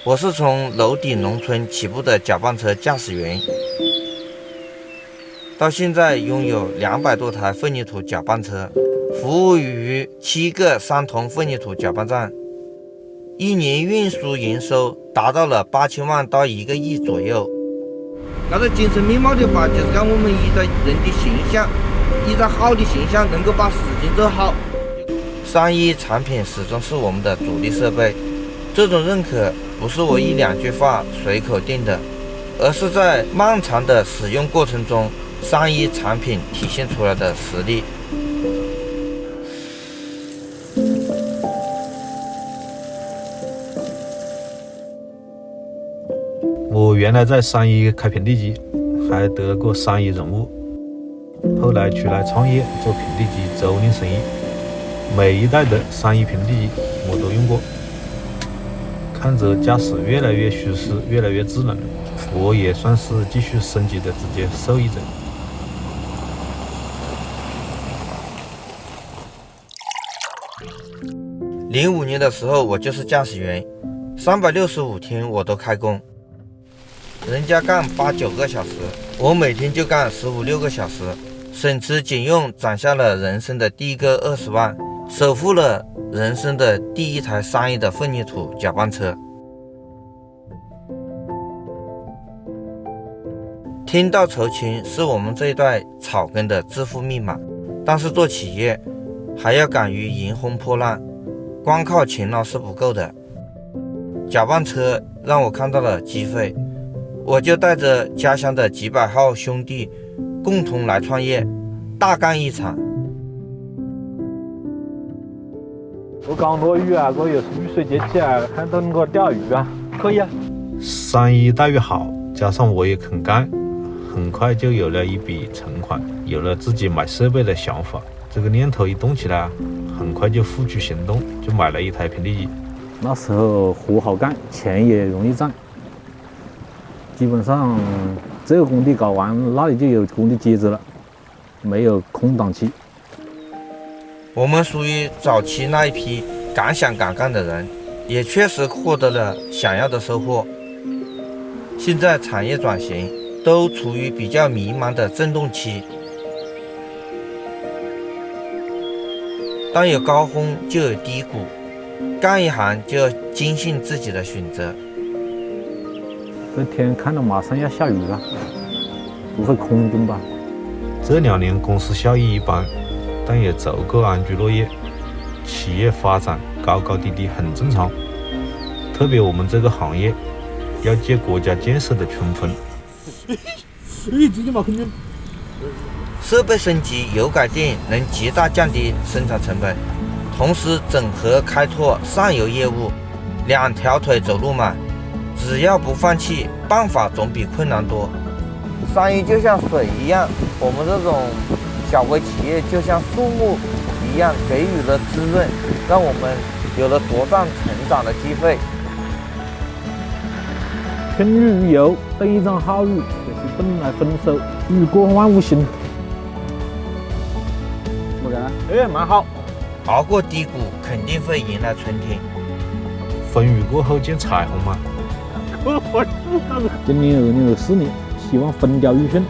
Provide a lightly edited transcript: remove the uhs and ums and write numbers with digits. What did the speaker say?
我是从娄底农村起步的搅拌车驾驶员，到现在拥有200多台混凝土搅拌车，服务于7个3吨混凝土搅拌站，一年运输营收达到了8000万到1个亿左右。这个精神面貌的话，就是讲我们依着人的形象，依着好的形象，能够把事情做好。3E产品始终是我们的主力设备，这种认可不是我1、2句话随口定的，而是在漫长的使用过程中，3E产品体现出来的实力。我原来在3E开平地机，还得过3E人物，后来出来创业做平地机租赁生意，每一代的3E平地机我都用过。看着驾驶越来越舒适，越来越智能，我也算是继续升级的直接受益者。05年的时候，我就是驾驶员，365天我都开工，人家干8、9个小时，我每天就干15、16个小时，省吃俭用攒下了人生的第一个20万，首付了人生的第一台3E的混凝土搅拌车。天道酬勤是我们这一代草根的致富密码，但是做企业还要敢于迎风破浪，光靠勤劳是不够的。搅拌车让我看到了机会，我就带着家乡的几百号兄弟共同来创业，大干一场。我刚落雨啊，我有雨水接起来，看到我钓鱼啊，可以啊。3E待遇好，加上我也肯干，很快就有了一笔存款，有了自己买设备的想法。这个念头一动起来，很快就付诸行动，就买了一台平地机。那时候活好干，钱也容易赚，基本上这个工地搞完，那里就有工地接着了，没有空档期。我们属于早期那一批敢想敢干的人，也确实获得了想要的收获。现在产业转型都处于比较迷茫的震动期，当有高峰就有低谷，干一行就要坚信自己的选择。这天看到马上要下雨了，不会空中吧？这2年公司效益一般，但也足够安居乐业，企业发展高高低低很正常。特别我们这个行业要借国家建设的春风。设备升级、油改电能极大降低生产成本，同时整合开拓上游业务，2条腿走路嘛，只要不放弃，办法总比困难多。3E就像水一样，我们这种小微企业就像树木一样，给予了滋润，让我们有了茁壮成长的机会。春日鱼游，等一场好雨，就是等来丰收。雨过万物兴。怎么干？哎，蛮好。熬过低谷，肯定会迎来春天。风雨过后见彩虹嘛。今年2024年，希望风调雨顺，